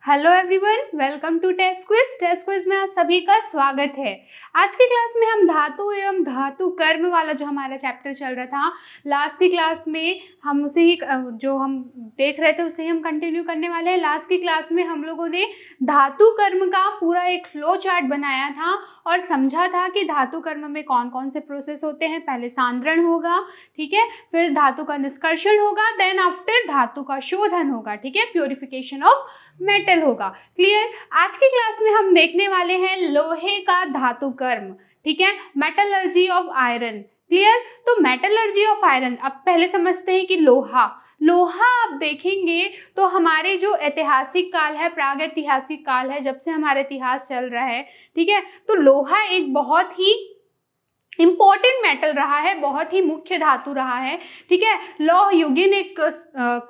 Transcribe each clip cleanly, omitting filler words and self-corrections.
Hello everyone, welcome to test quiz. Test quiz में आप सभी का स्वागत है। आज की क्लास में हम धातु एवं धातु कर्म वाला जो हमारा चैप्टर चल रहा था, लास्ट की क्लास में हम उसे ही जो हम देख रहे थे उसे ही हम कंटिन्यू करने वाले हैं। लास्ट की क्लास में हम लोगों ने धातु कर्म का पूरा एक फ्लो चार्ट बनाया था और समझा था कि धातु कर्म में कौन कौन से प्रोसेस होते हैं। पहले सांद्रण होगा, ठीक है, फिर धातु का निष्कर्षण होगा, देन आफ्टर धातु का शोधन होगा, ठीक है, प्योरिफिकेशन ऑफ मेटल होगा। क्लियर। आज की क्लास में हम देखने वाले हैं लोहे का धातु कर्म, ठीक है, मेटलर्जी ऑफ आयरन। क्लियर। तो मेटलर्जी ऑफ आयरन, अब पहले समझते हैं कि लोहा आप देखेंगे तो हमारे जो ऐतिहासिक काल है, प्राग ऐतिहासिक काल है, जब से हमारा इतिहास चल रहा है, ठीक है, तो लोहा एक बहुत ही इम्पॉर्टेंट मेटल रहा है, बहुत ही मुख्य धातु रहा है, ठीक है। लौह युगीन एक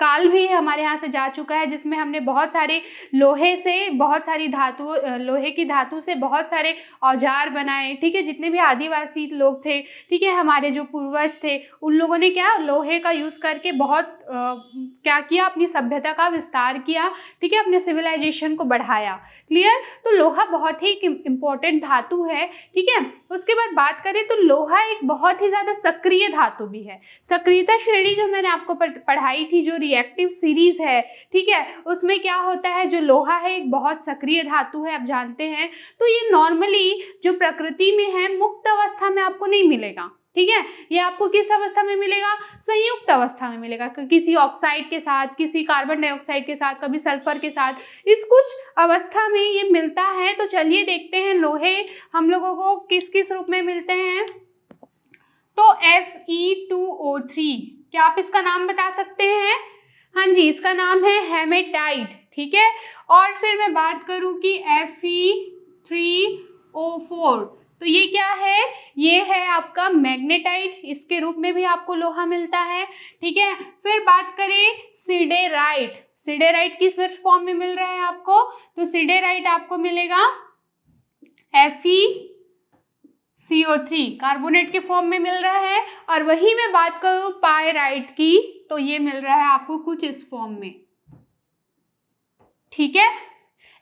काल भी हमारे यहाँ से जा चुका है, जिसमें हमने बहुत सारे लोहे से, बहुत सारी धातु, लोहे की धातु से बहुत सारे औजार बनाए, ठीक है। जितने भी आदिवासी लोग थे, ठीक है, हमारे जो पूर्वज थे, उन लोगों ने क्या लोहे का यूज़ करके बहुत क्या किया, अपनी सभ्यता का विस्तार किया, ठीक है, अपने सिविलाइजेशन को बढ़ाया। क्लियर। तो लोहा बहुत ही इम्पोर्टेंट धातु है, ठीक है। उसके बाद बात करें तो लोहा एक बहुत ही ज़्यादा सक्रिय धातु भी है। सक्रियता श्रेणी जो मैंने आपको पढ़ाई थी, जो रिएक्टिव सीरीज है, ठीक है, उसमें क्या होता है, जो लोहा है एक बहुत सक्रिय धातु है, आप जानते हैं। तो ये नॉर्मली जो प्रकृति में है मुक्त अवस्था में आपको नहीं मिलेगा, ठीक है। ये आपको किस अवस्था में मिलेगा, संयुक्त अवस्था में मिलेगा, किसी ऑक्साइड के साथ, किसी कार्बन डाइऑक्साइड के साथ, कभी सल्फर के साथ, इस कुछ अवस्था में ये मिलता है। तो चलिए देखते हैं लोहे हम लोगों को किस किस रूप में मिलते हैं। तो Fe2O3, क्या आप इसका नाम बता सकते हैं? हाँ जी, इसका नाम है हेमेटाइट, ठीक है। और फिर मैं बात करूं कि Fe3O4, तो ये क्या है, ये है आपका मैग्नेटाइट, इसके रूप में भी आपको लोहा मिलता है, ठीक है। फिर बात करें सिडेराइट, सिडेराइट किस फॉर्म में मिल रहा है आपको, तो सिडेराइट आपको मिलेगा FeCO3 कार्बोनेट के फॉर्म में मिल रहा है। और वही मैं बात करूं पायराइट की, तो ये मिल रहा है आपको कुछ इस फॉर्म में, ठीक है।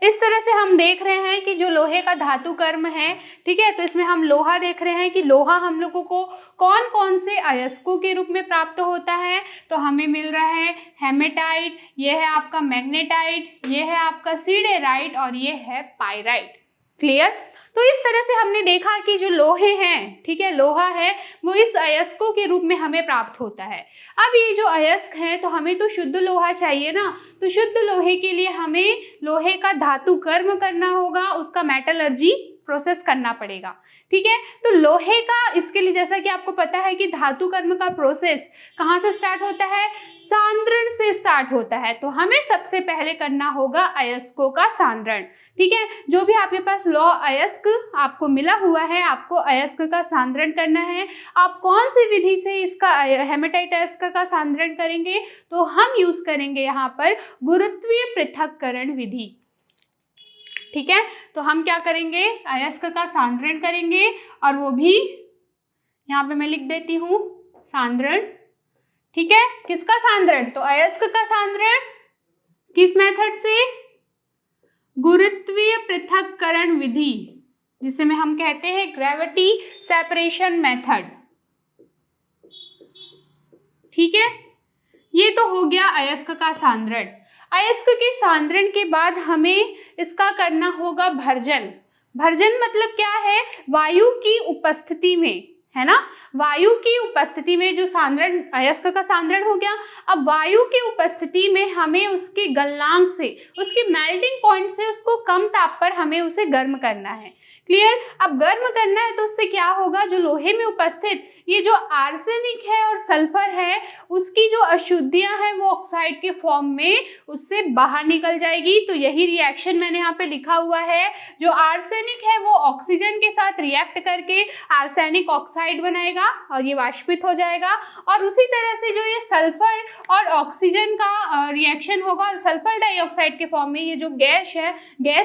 इस तरह से हम देख रहे हैं कि जो लोहे का धातु कर्म है, ठीक है, तो इसमें हम लोहा देख रहे हैं कि लोहा हम लोगों को कौन कौन से अयस्कों के रूप में प्राप्त होता है। तो हमें मिल रहा है हेमेटाइट, ये है आपका मैग्नेटाइट, ये है आपका सिडेराइट और ये है पायराइट। क्लियर। तो इस तरह से हमने देखा कि जो लोहे हैं, ठीक है, लोहा है वो इस अयस्कों के रूप में हमें प्राप्त होता है। अब ये जो अयस्क हैं, तो हमें तो शुद्ध लोहा चाहिए ना, तो शुद्ध लोहे के लिए हमें लोहे का धातु कर्म करना होगा, उसका मेटलर्जी प्रोसेस करना पड़ेगा, ठीक है। तो लोहे का, इसके लिए जैसा कि आपको पता है कि धातु कर्म का प्रोसेस कहाँ से स्टार्ट होता है, सांद्रण से स्टार्ट होता है। तो हमें सबसे पहले करना होगा अयस्कों का सांद्रण, ठीक है। जो भी आपके पास लौह अयस्क आपको मिला हुआ है, आपको अयस्क का सांद्रण करना है। आप कौन सी विधि से इसका हेमेटाइट अयस्क का सांद्रण करेंगे, तो हम यूज करेंगे यहाँ पर गुरुत्वीय पृथक्करण विधि, ठीक है। तो हम क्या करेंगे, अयस्क का सांद्रण करेंगे, और वो भी यहाँ पे मैं लिख देती हूँ सांद्रण, ठीक है। किसका सांद्रण, तो अयस्क का सांद्रण किस मेथड से, गुरुत्वीय पृथक्करण विधि, जिसे में हम कहते हैं ग्रेविटी सेपरेशन मेथड, ठीक है। ये तो हो गया अयस्क का सांद्रण। अयस्क के सांद्रण के बाद हमें इसका करना होगा भर्जन। भर्जन मतलब क्या है, वायु की उपस्थिति में, है ना, वायु की उपस्थिति में जो सांद्रण, अयस्क का सांद्रण हो गया। अब वायु की उपस्थिति में हमें उसके गलनांक से, उसके मेल्टिंग पॉइंट से उसको कम ताप पर हमें उसे गर्म करना है। क्लियर। अब गर्म करना है तो उससे क्या होगा, जो लोहे में उपस्थित ये जो आर्सेनिक है और सल्फर है, उसकी जो अशुद्धियां हैं वो ऑक्साइड के फॉर्म में उससे बाहर निकल जाएगी। तो यही रिएक्शन मैंने यहाँ पे लिखा हुआ है। जो आर्सेनिक है वो ऑक्सीजन के साथ रिएक्ट करके आर्सेनिक ऑक्साइड बनाएगा और ये वाष्पित हो जाएगा। और उसी तरह से जो ये सल्फर और ऑक्सीजन का रिएक्शन होगा और सल्फर डाइऑक्साइड के फॉर्म में ये जो गैस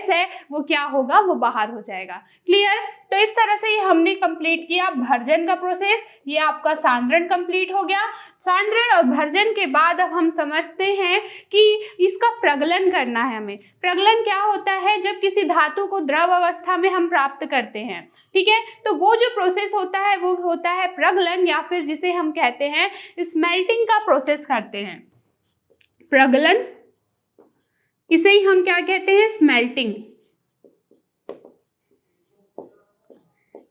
है वो क्या होगा, वो बाहर हो जाएगा। क्लियर। तो इस तरह से हमने कंप्लीट किया भर्जन का प्रोसेस। ये आपका सांद्रण कंप्लीट हो गया। सांद्रण और भर्जन के बाद अब हम समझते हैं कि इसका प्रगलन करना है हमें। प्रगलन क्या होता है? जब किसी धातु को द्रव अवस्था में हम प्राप्त करते हैं, ठीक है, तो वो जो प्रोसेस होता है वो होता है प्रगलन, या फिर जिसे हम कहते हैं स्मेल्टिंग का प्रोसेस करते हैं। प्रगलन, इसे ही हम क्या कहते हैं? स्मेल्टिंग।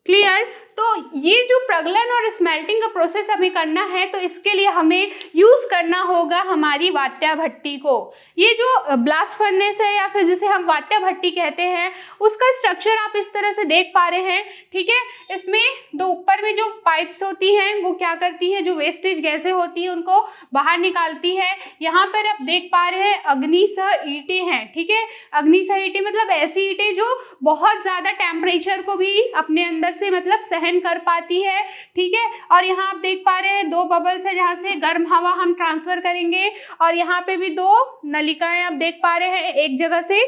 क्लियर? तो ये जो प्रगलन और स्मेल्टिंग का प्रोसेस हमें करना है, तो इसके लिए हमें यूज करना होगा हमारी वात्या भट्टी को। ये जो ब्लास्ट फर्नेस है या फिर जिसे हम वात्या भट्टी कहते हैं, उसका स्ट्रक्चर आप इस तरह से देख पा रहे हैं, ठीक है। इसमें दो ऊपर में जो पाइप्स होती हैं वो क्या करती हैं, जो वेस्टेज गैसें होती हैं उनको बाहर निकालती है। यहाँ पर आप देख पा रहे हैं अग्निशः ईंटें हैं, ठीक है। अग्निशः ईंटें मतलब ऐसी ईंटें जो बहुत ज़्यादा टेम्परेचर को भी अपने अंदर से मतलब सहन कर पाती है, ठीक है। और यहाँ आप देख पा रहे हैं दो बबल्स है जहाँ से गर्म हवा हम ट्रांसफर करेंगे, और यहाँ पे भी दो नलिकाएं आप देख पा रहे हैं, एक जगह से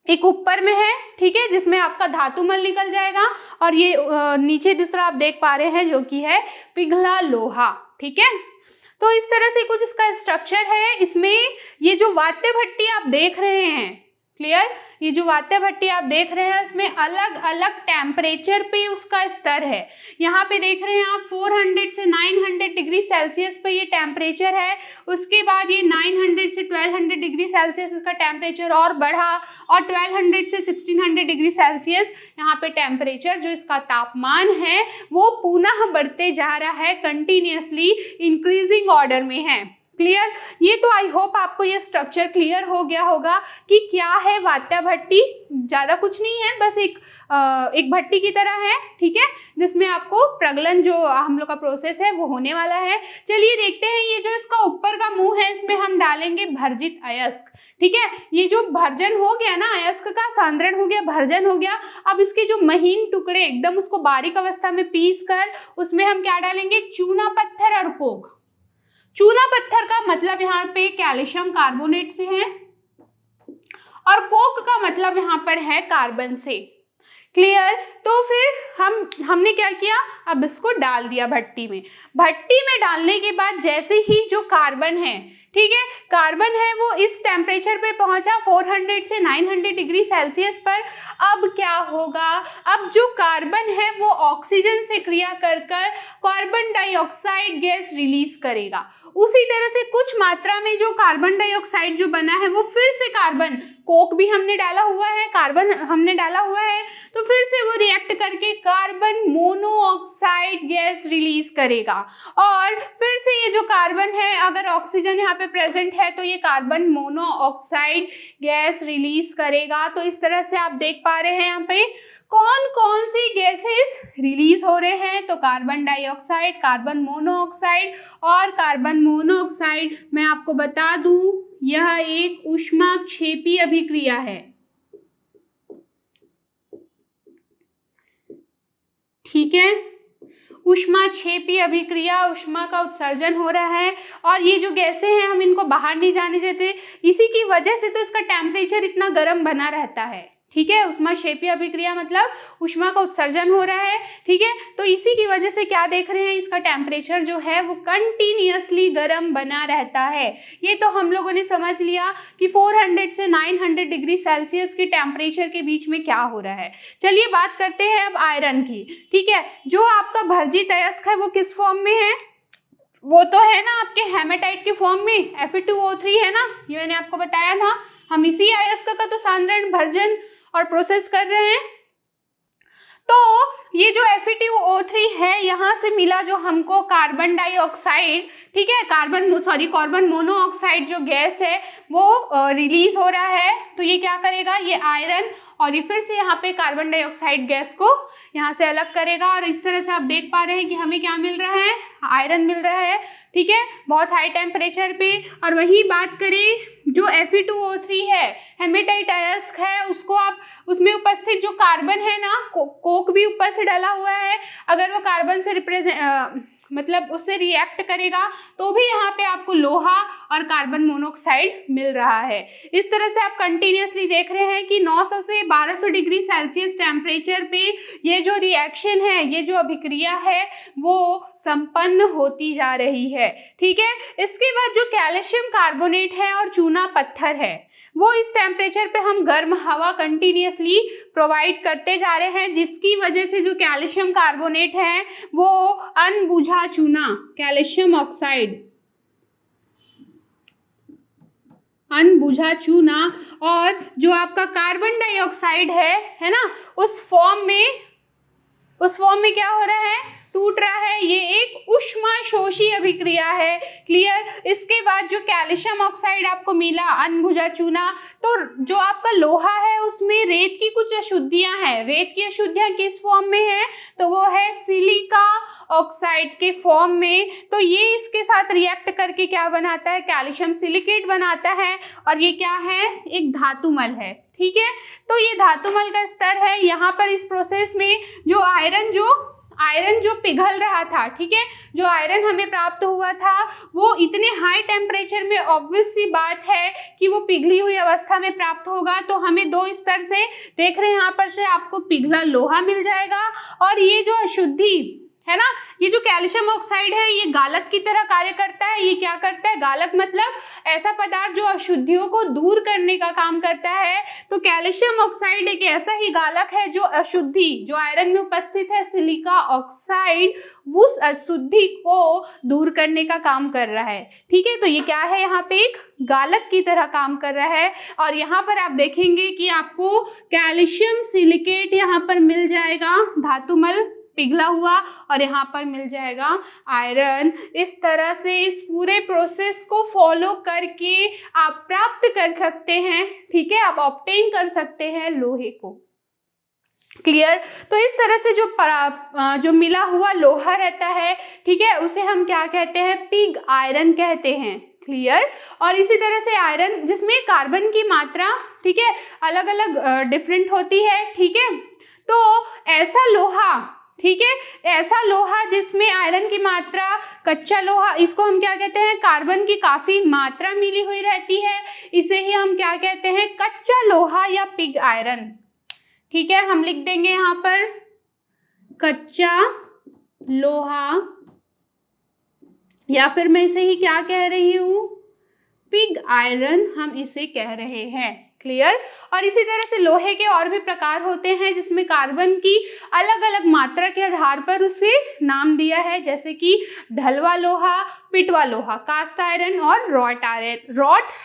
एक ऊपर में है, ठीक है, जिसमें आपका धातु मल निकल जाएगा, और ये नीचे दूसरा आप देख पा रहे हैं जो कि है पिघला लोहा, ठीक है। तो इस तरह से कुछ इसका स्ट्रक्चर है। इसमें ये जो वात्य भट्टी आप देख रहे हैं, क्लियर, ये जो वात्य भट्टी आप देख रहे हैं इसमें अलग अलग टेम्परेचर पे उसका स्तर है। यहाँ पे देख रहे हैं आप 400 से 900 डिग्री सेल्सियस पे ये टेम्परेचर है। उसके बाद ये 900 से 1200 डिग्री सेल्सियस इसका टेम्परेचर और बढ़ा, और 1200 से 1600 डिग्री सेल्सियस यहाँ पे टेम्परेचर जो इसका तापमान है वो पुनः बढ़ते जा रहा है, कंटिन्यूसली इंक्रीजिंग ऑर्डर में है। क्लियर? ये तो आई होप आपको ये स्ट्रक्चर क्लियर हो गया होगा कि क्या है वात्या भट्टी। ज़्यादा कुछ नहीं है, बस एक भट्टी की तरह है, ठीक है, जिसमें आपको प्रगलन जो हम लोग का प्रोसेस है वो होने वाला है। चलिए देखते हैं, ये जो इसका ऊपर का मुंह है इसमें हम डालेंगे भर्जित अयस्क, ठीक है। ये जो भर्जन हो गया ना, अयस्क का सांद्रण हो गया, भर्जन हो गया। अब इसके जो महीन टुकड़े एकदम उसको बारीक अवस्था में पीस कर उसमें हम क्या डालेंगे? चूना पत्थर और कोक। चूना पत्थर का मतलब यहाँ पे कैल्शियम कार्बोनेट से है, और कोक का मतलब यहाँ पर है कार्बन से। क्लियर? तो फिर हमने क्या किया, अब इसको डाल दिया भट्टी में। भट्टी में डालने के बाद जैसे ही जो कार्बन है, ठीक है, कार्बन है वो इस टेम्परेचर पे पहुंचा 400 से 900 डिग्री सेल्सियस पर। अब क्या होगा? अब जो कार्बन है वो ऑक्सीजन से क्रिया कर कर कार्बन डाइऑक्साइड गैस रिलीज करेगा। उसी तरह से कुछ मात्रा में जो कार्बन डाइऑक्साइड जो बना है वो फिर से कार्बन, कोक भी हमने डाला हुआ है, कार्बन हमने डाला हुआ है, तो फिर से वो रिएक्ट करके कार्बन मोनोऑक्साइड गैस रिलीज करेगा। और फिर से ये जो कार्बन है, अगर ऑक्सीजन यहाँ पे प्रेजेंट है तो ये कार्बन मोनोऑक्साइड गैस रिलीज करेगा। तो इस तरह से आप देख पा रहे हैं यहाँ पे कौन कौन सी गैसेस रिलीज हो रहे हैं। तो कार्बन डाइऑक्साइड, कार्बन मोनोऑक्साइड और कार्बन मोनोऑक्साइड। मैं आपको बता दूं यह एक ऊष्माक्षेपी अभिक्रिया है, ठीक है। ऊष्माक्षेपी अभिक्रिया, ऊष्मा का उत्सर्जन हो रहा है, और ये जो गैसें हैं हम इनको बाहर नहीं जाने देते, इसी की वजह से तो इसका टेम्परेचर इतना गर्म बना रहता है, ठीक है। ऊष्माक्षेपी अभिक्रिया मतलब ऊष्मा का उत्सर्जन हो रहा है, ठीक है। तो इसी की वजह से क्या देख रहे हैं, इसका टेम्परेचर जो है वो कंटिन्यूअसली गर्म बना रहता है। ये तो हम लोगों ने समझ लिया कि 400 से 900 डिग्री सेल्सियस के टेम्परेचर के बीच में क्या हो रहा है। चलिए बात करते हैं अब आयरन की, ठीक है। जो आपका भर्जित अयस्क है वो किस फॉर्म में है? वो तो है ना आपके हेमेटाइट के फॉर्म में, Fe2O3 है ना, ये मैंने आपको बताया था। हम इसी अयस्क का तो सांद्रण, भर्जन और प्रोसेस कर रहे हैं। तो ये जो Fe2O3 है, यहाँ से मिला जो हमको कार्बन डाइऑक्साइड, ठीक है, कार्बन मोनोऑक्साइड जो गैस है वो रिलीज हो रहा है। तो ये क्या करेगा, ये आयरन, और ये फिर से यहाँ पे कार्बन डाइऑक्साइड गैस को यहाँ से अलग करेगा, और इस तरह से आप देख पा रहे हैं कि हमें क्या मिल रहा है, आयरन मिल रहा है, ठीक है, बहुत हाई टेम्परेचर पे। और वही बात करें जो Fe2O3 है, हेमेटाइट अयस्क है, उसको आप उसमें उपस्थित जो कार्बन है ना, कोक भी ऊपर से डाला हुआ है, अगर वो कार्बन से मतलब उससे रिएक्ट करेगा तो भी यहाँ पे आपको लोहा और कार्बन मोनोऑक्साइड मिल रहा है। इस तरह से आप कंटिन्यूसली देख रहे हैं कि 900 से 1200 डिग्री सेल्सियस टेम्परेचर पे ये जो रिएक्शन है, ये जो अभिक्रिया है वो संपन्न होती जा रही है। ठीक है, इसके बाद जो कैल्शियम कार्बोनेट है और चूना पत्थर है वो इस टेम्परेचर पे हम गर्म हवा कंटिन्यूसली प्रोवाइड करते जा रहे हैं, जिसकी वजह से जो कैल्शियम कार्बोनेट है वो अनबुझा चूना, कैल्शियम ऑक्साइड, अनबुझा चूना और जो आपका कार्बन डाइऑक्साइड है ना, उस फॉर्म में क्या हो रहा है, टूट रहा है। ये एक ऊष्माशोषी अभिक्रिया है। क्लियर। इसके बाद जो कैल्शियम ऑक्साइड आपको मिला, अनबुझा चूना, तो जो आपका लोहा है उसमें रेत की कुछ अशुद्धियां हैं। रेत की अशुद्धियां किस फॉर्म में है, तो वो है सिलिका ऑक्साइड के फॉर्म में। तो ये इसके साथ रिएक्ट करके क्या बनाता है, कैल्शियम सिलिकेट बनाता है और ये क्या है, एक धातुमल है। ठीक है, तो ये धातुमल का स्तर है। यहाँ पर इस प्रोसेस में जो आयरन जो पिघल रहा था, ठीक है, जो आयरन हमें प्राप्त हुआ था वो इतने हाई टेम्परेचर में ऑब्वियस सी बात है कि वो पिघली हुई अवस्था में प्राप्त होगा। तो हमें दो स्तर से देख रहे हैं, यहाँ पर से आपको पिघला लोहा मिल जाएगा और ये जो अशुद्धि है ना, ये जो कैल्शियम ऑक्साइड है ये गालक की तरह कार्य करता है। ये क्या करता है, गालक मतलब ऐसा पदार्थ जो अशुद्धियों को दूर करने का काम करता है। तो कैल्शियम ऑक्साइड एक ऐसा ही गालक है जो अशुद्धि, जो आयरन में उपस्थित है सिलिका ऑक्साइड, उस अशुद्धि को दूर करने का काम कर रहा है। ठीक है, तो ये क्या है, यहाँ पे एक गालक की तरह काम कर रहा है। और यहाँ पर आप देखेंगे कि आपको कैल्शियम सिलिकेट यहाँ पर मिल जाएगा, धातुमल पिघला हुआ, और यहाँ पर मिल जाएगा आयरन। इस तरह से इस पूरे प्रोसेस को फॉलो करके आप प्राप्त कर सकते हैं। ठीक है, आप ऑब्टेन कर सकते हैं लोहे को। क्लियर। तो इस तरह से जो मिला हुआ लोहा रहता है, ठीक है, उसे हम क्या कहते हैं, पिग आयरन कहते हैं। क्लियर। और इसी तरह से आयरन जिसमें कार्बन की मात्रा, ठीक है, अलग अलग डिफरेंट होती है। ठीक है, तो ऐसा लोहा, ठीक है, ऐसा लोहा जिसमें आयरन की मात्रा, कच्चा लोहा, इसको हम क्या कहते हैं, कार्बन की काफी मात्रा मिली हुई रहती है, इसे ही हम क्या कहते हैं, कच्चा लोहा या पिग आयरन। ठीक है, हम लिख देंगे यहाँ पर कच्चा लोहा, या फिर मैं इसे ही क्या कह रही हूँ, पिग आयरन हम इसे कह रहे हैं। क्लियर। और इसी तरह से लोहे के और भी प्रकार होते हैं जिसमें कार्बन की अलग अलग मात्रा के आधार पर उसे नाम दिया है, जैसे कि ढलवा लोहा, पिटवा लोहा, कास्ट आयरन और रॉट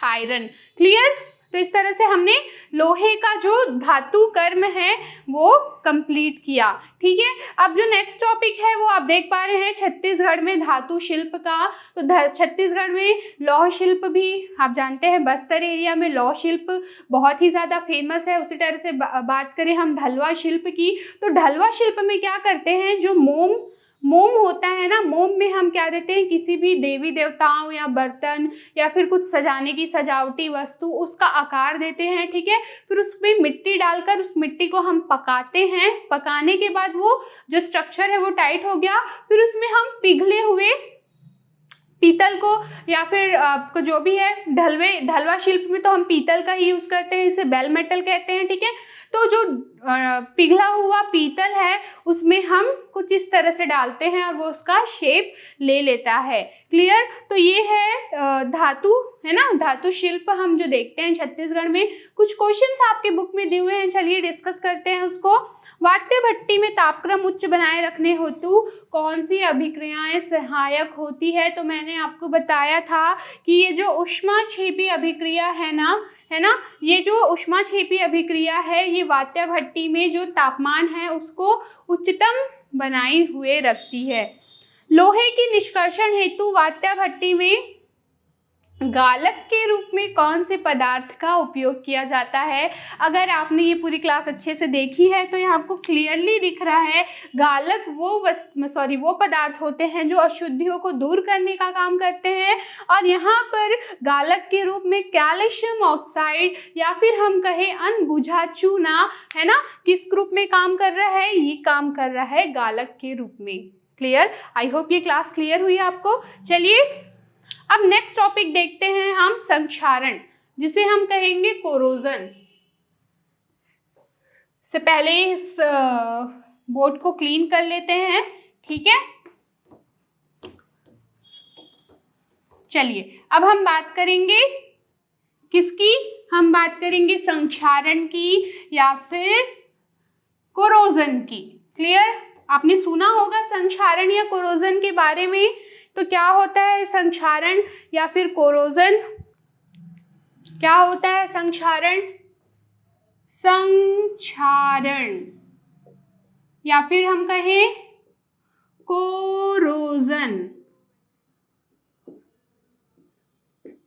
आयरन। क्लियर। तो इस तरह से हमने लोहे का जो धातु कर्म है वो कंप्लीट किया। ठीक है, अब जो नेक्स्ट टॉपिक है वो आप देख पा रहे हैं छत्तीसगढ़ में धातु शिल्प का। तो छत्तीसगढ़ में लौह शिल्प भी आप जानते हैं, बस्तर एरिया में लौह शिल्प बहुत ही ज़्यादा फेमस है। उसी तरह से बात करें हम ढलवा शिल्प की, तो ढलवा शिल्प में क्या करते हैं, जो मोम होता है ना, मोम में हम क्या देते हैं, किसी भी देवी देवताओं या बर्तन या फिर कुछ सजाने की सजावटी वस्तु, उसका आकार देते हैं। ठीक है, फिर उसमें मिट्टी डालकर उस मिट्टी को हम पकाते हैं। पकाने के बाद वो जो स्ट्रक्चर है वो टाइट हो गया, फिर उसमें हम पिघले हुए पीतल को या फिर आपको जो भी है, ढलवा शिल्प में तो हम पीतल का ही यूज़ करते हैं, इसे बेल मेटल कहते हैं। ठीक है, तो जो पिघला हुआ पीतल है उसमें हम कुछ इस तरह से डालते हैं और वो उसका शेप ले लेता है। क्लियर। तो ये है धातु, है ना, धातु शिल्प हम जो देखते हैं छत्तीसगढ़ में। कुछ क्वेश्चंस आपके बुक में दिए हुए हैं, चलिए डिस्कस करते हैं उसको। वात्य भट्टी में तापक्रम उच्च बनाए रखने हेतु कौन सी अभिक्रियाएं सहायक होती है, तो मैंने आपको बताया था कि ये जो ऊष्माक्षेपी अभिक्रिया है ना, ये जो ऊष्माक्षेपी अभिक्रिया है ये वात्य भट्टी में जो तापमान है उसको उच्चतम बनाए हुए रखती है। लोहे की निष्कर्षण हेतु वात्य भट्टी में गालक के रूप में कौन से पदार्थ का उपयोग किया जाता है। अगर आपने ये पूरी क्लास अच्छे से देखी है तो यहाँ आपको क्लियरली दिख रहा है, गालक वो पदार्थ होते हैं जो अशुद्धियों को दूर करने का काम करते हैं। और यहाँ पर गालक के रूप में कैल्शियम ऑक्साइड या फिर हम कहें अनबुझा चूना, है ना, किस ग्रुप में काम कर रहा है, ये काम कर रहा है गालक के रूप में। क्लियर? आई होप ये क्लास क्लियर हुई आपको। चलिए अब नेक्स्ट टॉपिक देखते हैं हम, संक्षारण, जिसे हम कहेंगे कोरोजन। से पहले इस बोर्ड को क्लीन कर लेते हैं, ठीक है। चलिए अब हम बात करेंगे किसकी? हम बात करेंगे संक्षारण की या फिर कोरोजन की। क्लियर? आपने सुना होगा संक्षारण या कोरोजन के बारे में। तो क्या होता है संक्षारण या फिर कोरोजन? क्या होता है संक्षारण? संक्षारण या फिर हम कहें कोरोजन।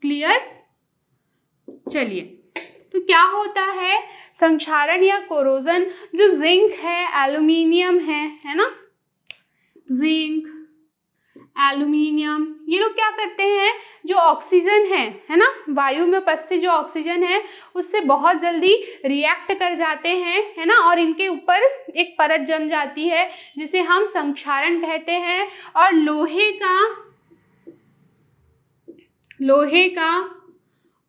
क्लियर? चलिए तो क्या होता है संक्षारण या कोरोजन? जो जिंक है, एल्यूमिनियम है ना, जिंक, एल्यूमिनियम, ये लोग क्या करते हैं, जो ऑक्सीजन है ना, वायु में उपस्थित जो ऑक्सीजन है उससे बहुत जल्दी रिएक्ट कर जाते हैं, है ना, और इनके ऊपर एक परत जम जाती है जिसे हम संक्षारण कहते हैं। और लोहे का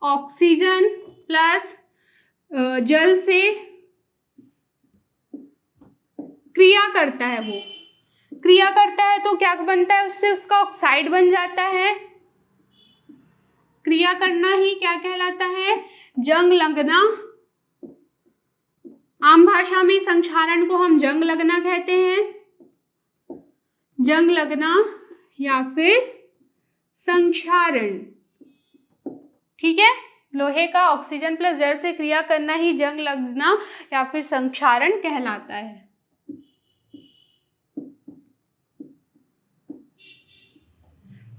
ऑक्सीजन प्लस जल से क्रिया करता है, वो क्रिया करता है तो क्या बनता है उससे? उसका ऑक्साइड बन जाता है। क्रिया करना ही क्या कहलाता है? जंग लगना। आम भाषा में संक्षारण को हम जंग लगना कहते हैं, जंग लगना या फिर संक्षारण, ठीक है। लोहे का ऑक्सीजन प्लस जल से क्रिया करना ही जंग लगना या फिर संक्षारण कहलाता है।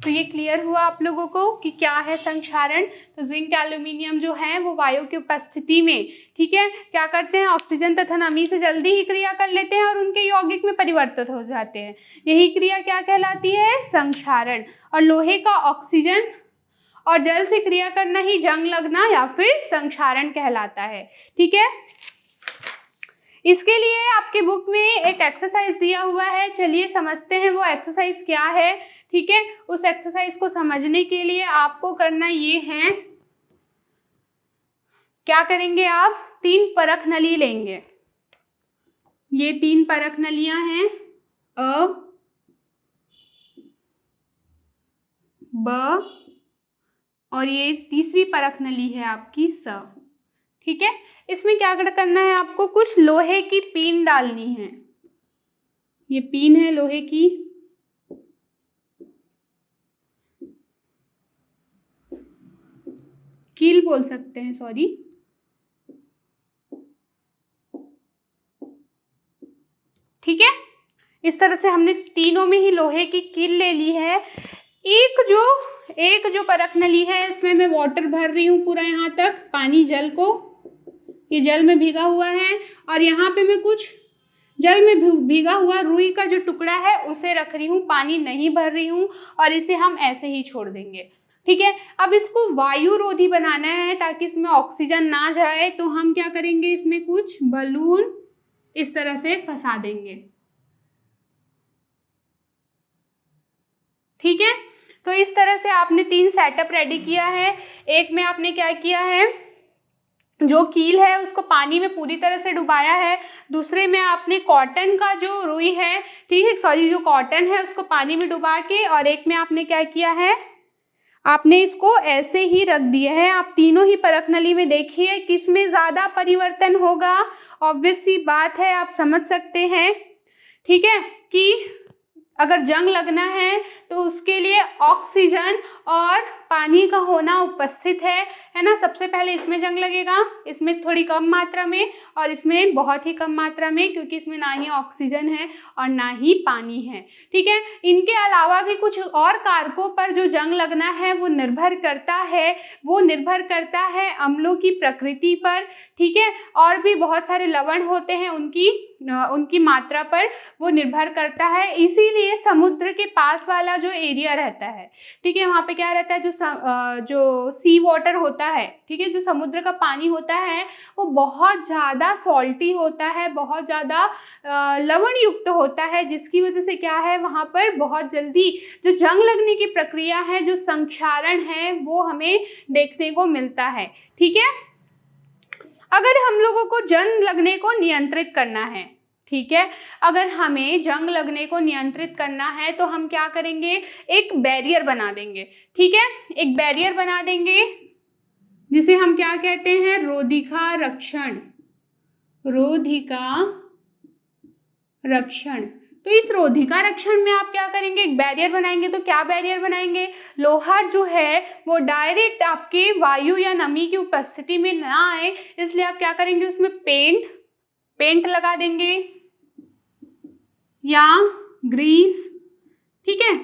तो ये क्लियर हुआ आप लोगों को कि क्या है संक्षारण। तो जिंक, एल्यूमिनियम जो है वो वायु की उपस्थिति में, ठीक है, क्या करते हैं, ऑक्सीजन तथा नमी से जल्दी ही क्रिया कर लेते हैं और उनके यौगिक में परिवर्तित हो जाते हैं। यही क्रिया क्या कहलाती है? संक्षारण। और लोहे का ऑक्सीजन और जल से क्रिया करना ही जंग लगना या फिर संक्षारण कहलाता है, ठीक है। इसके लिए आपके बुक में एक एक्सरसाइज दिया हुआ है, चलिए समझते हैं वो एक्सरसाइज क्या है, ठीक है। उस एक्सरसाइज को समझने के लिए आपको करना ये है, क्या करेंगे आप? 3 परख नली लेंगे। ये 3 परख नलियां हैं, अ, ब और ये तीसरी परख नली है आपकी स, ठीक है। इसमें क्या करना है आपको? कुछ लोहे की पीन डालनी है। ये पीन है लोहे की, कील बोल सकते हैं, सॉरी, ठीक है। इस तरह से हमने तीनों में ही लोहे की कील ले ली है। एक जो परख नली है इसमें मैं वाटर भर रही हूँ पूरा, यहाँ तक पानी, जल को, ये जल में भीगा हुआ है, और यहाँ पे मैं कुछ जल में भीगा हुआ रुई का जो टुकड़ा है उसे रख रही हूँ, पानी नहीं भर रही हूँ, और इसे हम ऐसे ही छोड़ देंगे, ठीक है। अब इसको वायुरोधी बनाना है ताकि इसमें ऑक्सीजन ना जाए, तो हम क्या करेंगे, इसमें कुछ बलून इस तरह से फंसा देंगे, ठीक है। तो इस तरह से आपने 3 सेटअप रेडी किया है। एक में आपने क्या किया है, जो कील है उसको पानी में पूरी तरह से डुबाया है। दूसरे में आपने कॉटन का जो रुई है, ठीक है, सॉरी, जो कॉटन है उसको पानी में डुबा के, और एक में आपने क्या किया है, आपने इसको ऐसे ही रख दिया है। आप तीनों ही परख नली में देखिए किस में ज़्यादा परिवर्तन होगा। ऑब्वियस सी बात है, आप समझ सकते हैं, ठीक है, कि अगर जंग लगना है तो उसके लिए ऑक्सीजन और पानी का होना उपस्थित है ना। सबसे पहले इसमें जंग लगेगा, इसमें थोड़ी कम मात्रा में और इसमें बहुत ही कम मात्रा में, क्योंकि इसमें ना ही ऑक्सीजन है और ना ही पानी है, ठीक है। इनके अलावा भी कुछ और कारकों पर जो जंग लगना है वो निर्भर करता है अम्लों की प्रकृति पर, ठीक है, और भी बहुत सारे लवण होते हैं उनकी उनकी मात्रा पर वो निर्भर करता है। इसीलिए समुद्र के पास वाला जो एरिया रहता है, ठीक है, वहाँ पे क्या रहता है, जो सी वाटर होता है, ठीक है, जो समुद्र का पानी होता है वो बहुत ज़्यादा सॉल्टी होता है, बहुत ज़्यादा लवण युक्त होता है, जिसकी वजह से क्या है वहाँ पर बहुत जल्दी जो जंग लगने की प्रक्रिया है, जो संक्षारण है, वो हमें देखने को मिलता है। ठीक है, अगर हम लोगों को जंग लगने को नियंत्रित करना है, ठीक है, अगर हमें जंग लगने को नियंत्रित करना है तो हम क्या करेंगे, एक बैरियर बना देंगे। ठीक है, एक बैरियर बना देंगे जिसे हम क्या कहते हैं, रोधिका रक्षण। रोधिका रक्षण। तो इस रोधिका रक्षण में आप क्या करेंगे, एक बैरियर बनाएंगे। तो क्या बैरियर बनाएंगे, लोहा जो है वो डायरेक्ट आपके वायु या नमी की उपस्थिति में ना आए, इसलिए आप क्या करेंगे, उसमें पेंट लगा देंगे या ग्रीस, ठीक है,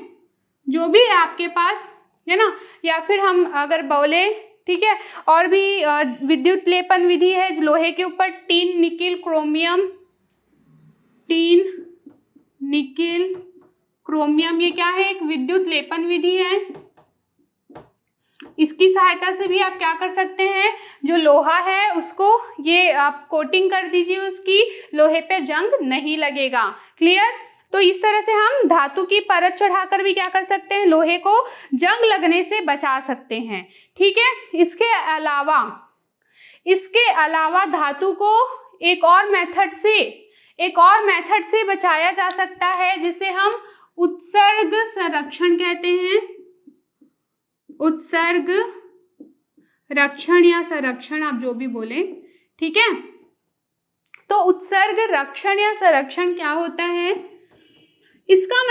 जो भी है आपके पास, है ना, या फिर हम अगर बोले, ठीक है, और भी विद्युत लेपन विधि है लोहे के ऊपर, टीन निकिल क्रोमियम, ये क्या है, एक विद्युत लेपन विधि है। इसकी सहायता से भी आप क्या कर सकते हैं, जो लोहा है उसको ये आप कोटिंग कर दीजिए उसकी, लोहे पे जंग नहीं लगेगा। क्लियर। तो इस तरह से हम धातु की परत चढ़ाकर भी क्या कर सकते हैं, लोहे को जंग लगने से बचा सकते हैं। ठीक है, इसके अलावा धातु को एक और मेथड से बचाया जा सकता है, जिसे हम उत्सर्ग संरक्षण कहते हैं। उत्सर्ग रक्षण या संरक्षण, आप जो भी बोले, ठीक है। तो उत्सर्ग रक्षण या संरक्षण क्या होता है, इसका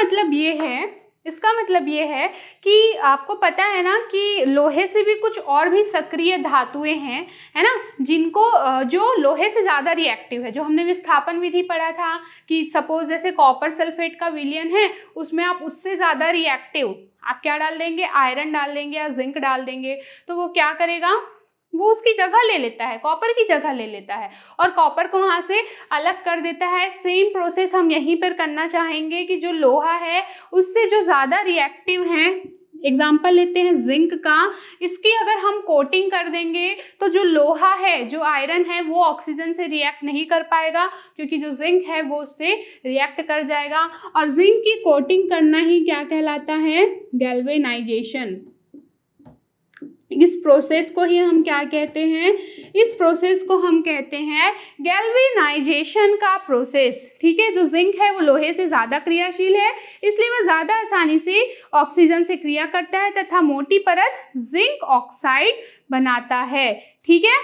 मतलब ये है कि आपको पता है ना कि लोहे से भी कुछ और भी सक्रिय धातुएं हैं, है ना, जिनको जो लोहे से ज़्यादा रिएक्टिव है। जो हमने विस्थापन विधि पढ़ा था कि सपोज जैसे कॉपर सल्फेट का विलयन है, उसमें आप उससे ज़्यादा रिएक्टिव आप क्या डाल देंगे, आयरन डाल देंगे या जिंक डाल देंगे, तो वो क्या करेगा, वो उसकी जगह ले लेता है, कॉपर की जगह ले लेता है और कॉपर को वहाँ से अलग कर देता है। सेम प्रोसेस हम यहीं पर करना चाहेंगे कि जो लोहा है उससे जो ज़्यादा रिएक्टिव हैं, एग्जाम्पल लेते हैं जिंक का, इसकी अगर हम कोटिंग कर देंगे तो जो लोहा है, जो आयरन है, वो ऑक्सीजन से रिएक्ट नहीं कर पाएगा, क्योंकि जो जिंक है वो उससे रिएक्ट कर जाएगा। और जिंक की कोटिंग करना ही क्या कहलाता है, गैल्वेनाइजेशन। इस प्रोसेस को ही हम क्या कहते हैं, इस प्रोसेस को हम कहते हैं गैल्वेनाइजेशन का प्रोसेस। ठीक है, जो जिंक है वो लोहे से ज़्यादा क्रियाशील है, इसलिए वह ज़्यादा आसानी से ऑक्सीजन से क्रिया करता है तथा मोटी परत जिंक ऑक्साइड बनाता है। ठीक है,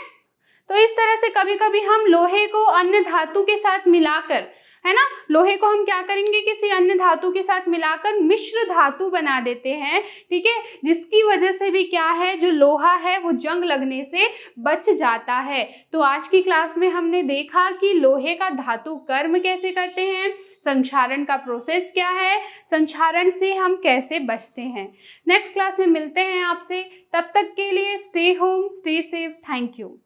तो इस तरह से कभी कभी हम लोहे को अन्य धातु के साथ मिलाकर, है ना, लोहे को हम क्या करेंगे, किसी अन्य धातु के साथ मिलाकर मिश्र धातु बना देते हैं। ठीक है, जिसकी वजह से भी क्या है, जो लोहा है वो जंग लगने से बच जाता है। तो आज की क्लास में हमने देखा कि लोहे का धातु कर्म कैसे करते हैं, संक्षारण का प्रोसेस क्या है, संक्षारण से हम कैसे बचते हैं। नेक्स्ट क्लास में मिलते हैं आपसे, तब तक के लिए stay home, stay safe, thank you.